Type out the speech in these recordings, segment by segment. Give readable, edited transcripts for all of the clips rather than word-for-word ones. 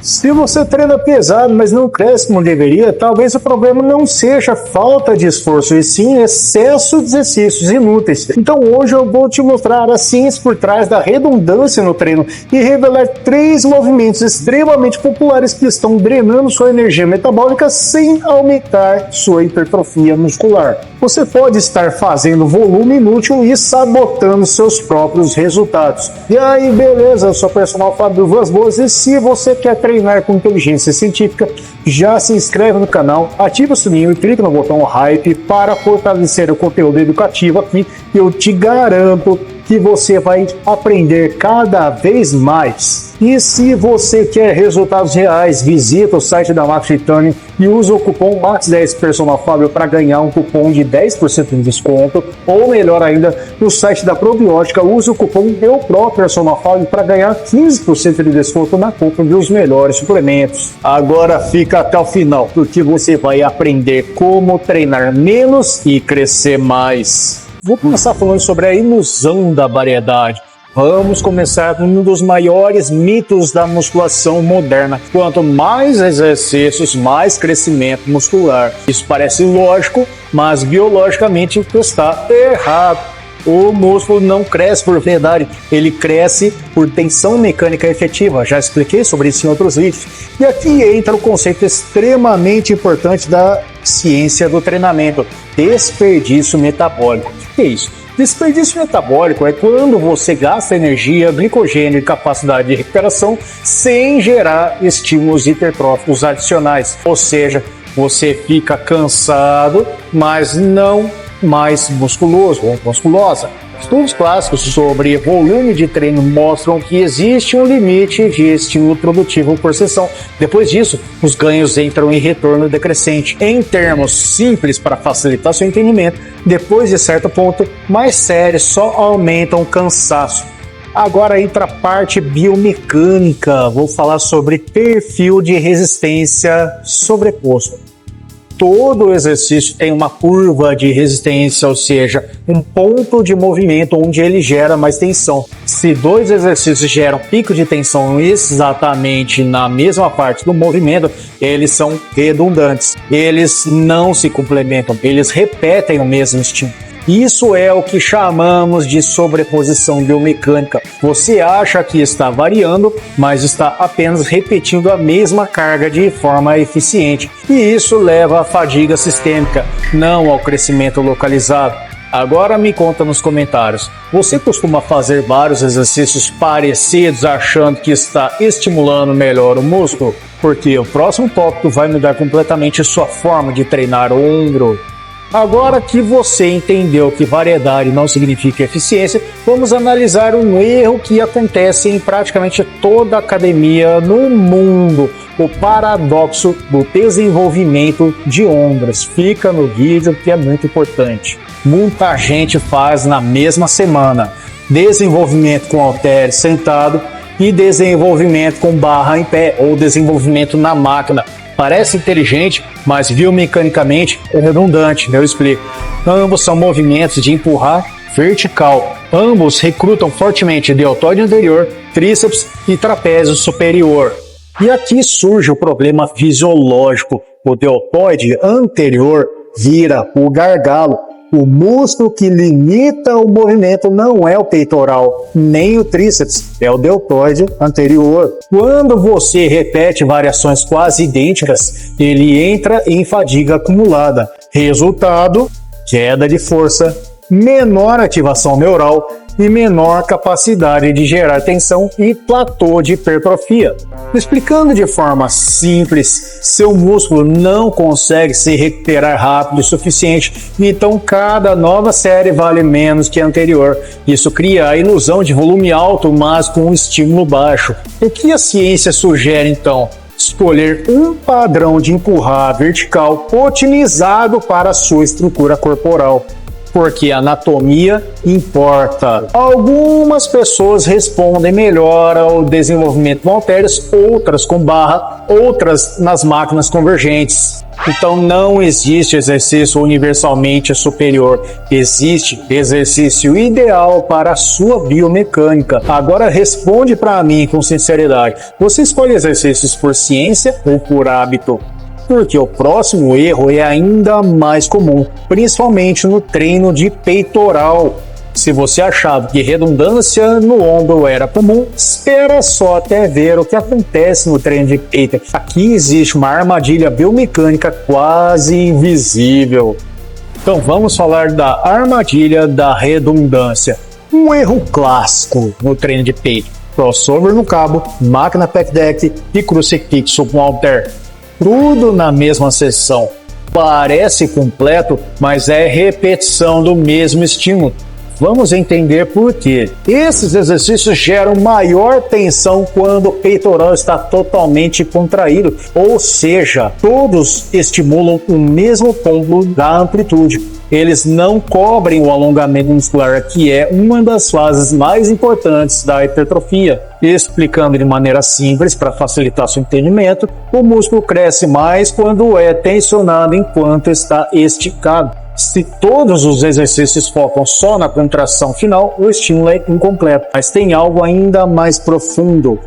Se você treina pesado, mas não cresce como deveria, talvez o problema não seja falta de esforço, e sim excesso de exercícios inúteis. Então hoje eu vou te mostrar a ciência por trás da redundância no treino e revelar 3 movimentos extremamente populares que estão drenando sua energia metabólica sem aumentar sua hipertrofia muscular. Você pode estar fazendo volume inútil e sabotando seus próprios resultados. E aí, beleza, eu sou o personal Fábio Vilas Boas, e se você quer treinar com inteligência científica, já se inscreve no canal, ativa o sininho e clica no botão Hype para fortalecer o conteúdo educativo aqui, e eu te garanto que você vai aprender cada vez mais. E se você quer resultados reais, visita o site da Max Titanium e usa o cupom MAX10 Personal Fábio para ganhar um cupom de 10% de desconto, ou melhor ainda, no site da Probiótica, usa o cupom EUPRO Personal Fábio para ganhar 15% de desconto na compra dos melhores suplementos. Agora fica até o final, porque você vai aprender como treinar menos e crescer mais. Vou começar falando sobre a ilusão da variedade. Vamos começar com um dos maiores mitos da musculação moderna. Quanto mais exercícios, mais crescimento muscular. Isso parece lógico, mas biologicamente está errado. O músculo não cresce por verdade, ele cresce por tensão mecânica efetiva. Já expliquei sobre isso em outros vídeos. E aqui entra o conceito extremamente importante da ciência do treinamento: desperdício metabólico. O que é isso? Desperdício metabólico é quando você gasta energia, glicogênio e capacidade de recuperação sem gerar estímulos hipertróficos adicionais. Ou seja, você fica cansado, mas não mais musculoso ou musculosa. Estudos clássicos sobre volume de treino mostram que existe um limite de estímulo produtivo por sessão. Depois disso, os ganhos entram em retorno decrescente. Em termos simples, para facilitar seu entendimento, depois de certo ponto, mais séries só aumentam o cansaço. Agora entra a parte biomecânica. Vou falar sobre perfil de resistência sobreposto. Todo exercício tem uma curva de resistência, ou seja, um ponto de movimento onde ele gera mais tensão. Se 2 exercícios geram pico de tensão exatamente na mesma parte do movimento, eles são redundantes. Eles não se complementam, eles repetem o mesmo estímulo. Isso é o que chamamos de sobreposição biomecânica. Você acha que está variando, mas está apenas repetindo a mesma carga de forma eficiente. E isso leva à fadiga sistêmica, não ao crescimento localizado. Agora me conta nos comentários, você costuma fazer vários exercícios parecidos achando que está estimulando melhor o músculo? Porque o próximo tópico vai mudar completamente sua forma de treinar o ombro. Agora que você entendeu que variedade não significa eficiência, vamos analisar um erro que acontece em praticamente toda academia no mundo: o paradoxo do desenvolvimento de ombros. Fica no vídeo que é muito importante. Muita gente faz na mesma semana desenvolvimento com halter sentado e desenvolvimento com barra em pé, ou desenvolvimento na máquina. Parece inteligente, mas biomecanicamente é redundante, eu explico. Ambos são movimentos de empurrar vertical. Ambos recrutam fortemente deltoide anterior, tríceps e trapézio superior. E aqui surge o problema fisiológico. O deltoide anterior vira o gargalo. O músculo que limita o movimento não é o peitoral, nem o tríceps, é o deltoide anterior. Quando você repete variações quase idênticas, ele entra em fadiga acumulada. Resultado: queda de força, menor ativação neural e menor capacidade de gerar tensão e platô de hipertrofia. Explicando de forma simples, seu músculo não consegue se recuperar rápido o suficiente, então cada nova série vale menos que a anterior. Isso cria a ilusão de volume alto, mas com um estímulo baixo. O que a ciência sugere então? Escolher um padrão de empurrar vertical otimizado para a sua estrutura corporal. porque anatomia importa. Algumas pessoas respondem melhor ao desenvolvimento com halteres, outras com barra, outras nas máquinas convergentes. Então não existe exercício universalmente superior, existe exercício ideal para a sua biomecânica. Agora responde para mim com sinceridade, você escolhe exercícios por ciência ou por hábito? Porque o próximo erro é ainda mais comum, principalmente no treino de peitoral. Se você achava que redundância no ombro era comum, espera só até ver o que acontece no treino de peito. Aqui existe uma armadilha biomecânica quase invisível. Então vamos falar da armadilha da redundância. Um erro clássico no treino de peito: crossover no cabo, máquina pec deck e crucifixo com halter. Tudo na mesma sessão. Parece completo, mas é repetição do mesmo estímulo. Vamos entender por quê. Esses exercícios geram maior tensão quando o peitoral está totalmente contraído, ou seja, todos estimulam o mesmo ponto da amplitude. Eles não cobrem o alongamento muscular, que é uma das fases mais importantes da hipertrofia. Explicando de maneira simples para facilitar seu entendimento, o músculo cresce mais quando é tensionado enquanto está esticado. Se todos os exercícios focam só na contração final, o estímulo é incompleto. Mas tem algo ainda mais profundo: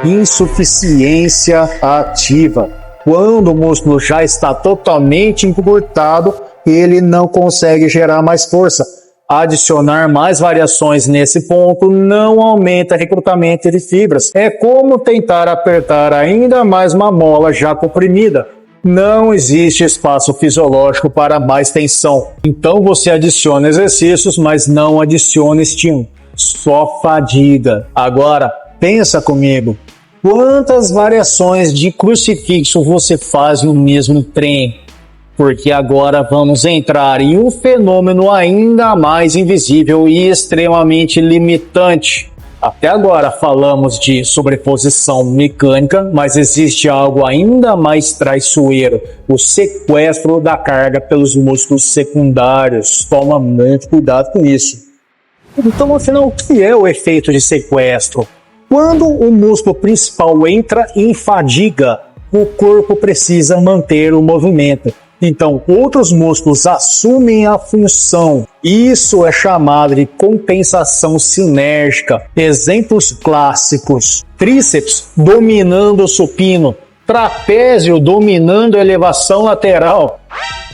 insuficiência ativa. Quando o músculo já está totalmente encurtado, ele não consegue gerar mais força. Adicionar mais variações nesse ponto não aumenta o recrutamento de fibras. É como tentar apertar ainda mais uma mola já comprimida. Não existe espaço fisiológico para mais tensão. Então você adiciona exercícios, mas não adiciona estímulo. Só fadiga. Agora, pensa comigo. Quantas variações de crucifixo você faz no mesmo treino? Porque agora vamos entrar em um fenômeno ainda mais invisível e extremamente limitante. Até agora falamos de sobreposição mecânica, mas existe algo ainda mais traiçoeiro: o sequestro da carga pelos músculos secundários. Toma muito cuidado com isso. Então, afinal, o que é o efeito de sequestro? Quando o músculo principal entra em fadiga, o corpo precisa manter o movimento. Então, outros músculos assumem a função. Isso é chamado de compensação sinérgica. Exemplos clássicos: tríceps dominando o supino, trapézio dominando a elevação lateral,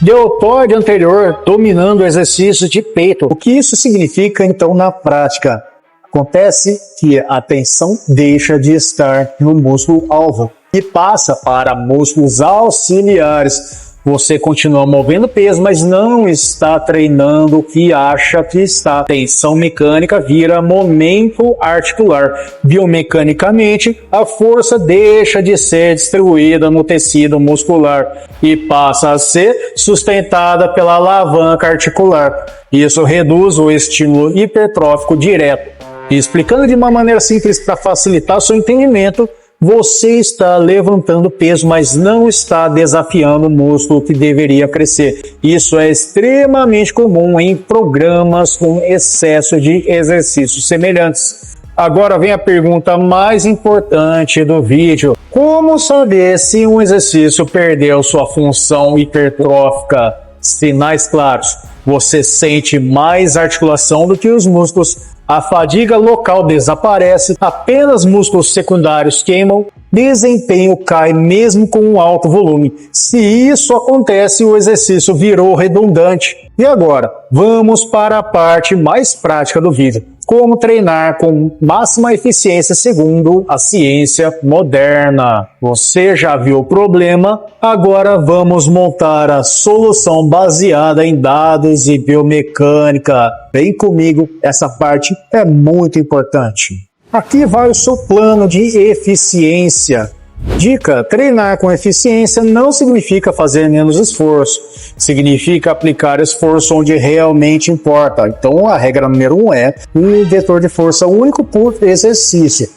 deltoide anterior dominando o exercício de peito. O que isso significa, então, na prática? Acontece que a tensão deixa de estar no músculo alvo e passa para músculos auxiliares. Você continua movendo peso, mas não está treinando o que acha que está. Tensão mecânica vira momento articular. Biomecanicamente, a força deixa de ser distribuída no tecido muscular e passa a ser sustentada pela alavanca articular. Isso reduz o estímulo hipertrófico direto. E explicando de uma maneira simples para facilitar seu entendimento, você está levantando peso, mas não está desafiando o músculo que deveria crescer. Isso é extremamente comum em programas com excesso de exercícios semelhantes. Agora vem a pergunta mais importante do vídeo: como saber se um exercício perdeu sua função hipertrófica? Sinais claros: você sente mais articulação do que os músculos. A fadiga local desaparece, apenas músculos secundários queimam, desempenho cai mesmo com um alto volume. Se isso acontece, o exercício virou redundante. E agora, vamos para a parte mais prática do vídeo: como treinar com máxima eficiência segundo a ciência moderna. Você já viu o problema? Agora vamos montar a solução baseada em dados e biomecânica. Vem comigo, essa parte é muito importante. Aqui vai o seu plano de eficiência. Dica: treinar com eficiência não significa fazer menos esforço, significa aplicar esforço onde realmente importa. Então a regra número 1 é um vetor de força único por exercício.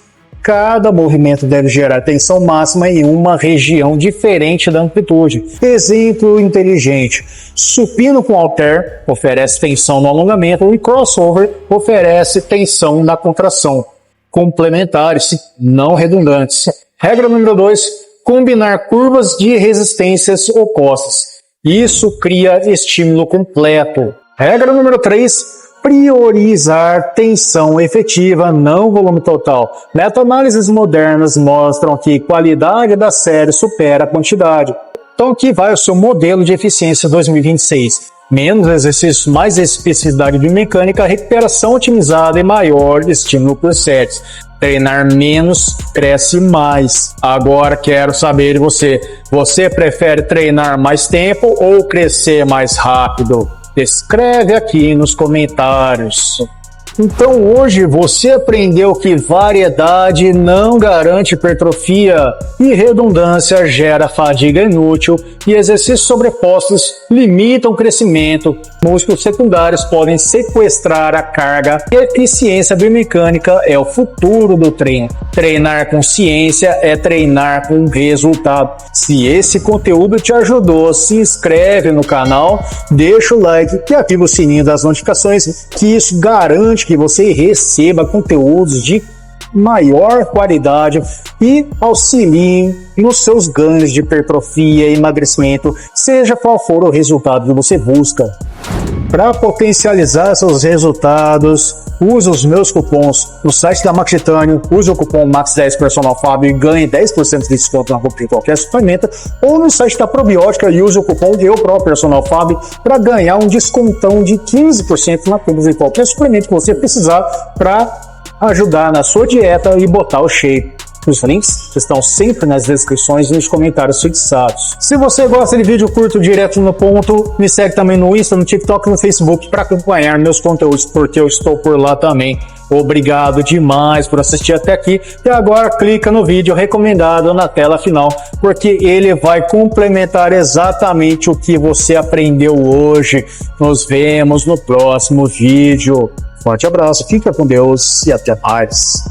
cada movimento deve gerar tensão máxima em uma região diferente da amplitude. Exemplo inteligente: supino com halter oferece tensão no alongamento e crossover oferece tensão na contração. Complementares, não redundantes. Regra número 2, combinar curvas de resistências opostas. Isso cria estímulo completo. Regra número 3, priorizar tensão efetiva, não volume total. Meta-análises modernas mostram que qualidade da série supera a quantidade. Então aqui vai o seu modelo de eficiência 2026. Menos exercícios, mais especificidade de mecânica, recuperação otimizada e maior estímulo por sets. Treinar menos, cresce mais. Agora quero saber de você. Você prefere treinar mais tempo ou crescer mais rápido? Escreve aqui nos comentários. Então hoje você aprendeu que variedade não garante hipertrofia e redundância gera fadiga inútil e exercícios sobrepostos limitam o crescimento. Músculos secundários podem sequestrar a carga e a eficiência biomecânica é o futuro do treino. Treinar com ciência é treinar com resultado. Se esse conteúdo te ajudou, se inscreve no canal, deixa o like e ativa o sininho das notificações, que isso garante que você receba conteúdos de maior qualidade e auxiliem nos seus ganhos de hipertrofia e emagrecimento, seja qual for o resultado que você busca. Para potencializar seus resultados, use os meus cupons no site da Max Titânio, use o cupom MAX10 Personal Fábio e ganhe 10% de desconto na compra de qualquer suplemento, ou no site da Probiótica e use o cupom Eu Pro Personal Fábio para ganhar um descontão de 15% na compra de qualquer suplemento que você precisar para ajudar na sua dieta e botar o shape. Os links estão sempre nas descrições e nos comentários fixados. Se você gosta de vídeo curto direto no ponto, me segue também no Insta, no TikTok e no Facebook para acompanhar meus conteúdos, porque eu estou por lá também. Obrigado demais por assistir até aqui e agora clica no vídeo recomendado na tela final, porque ele vai complementar exatamente o que você aprendeu hoje. Nos vemos no próximo vídeo. Forte abraço, fica com Deus e até mais.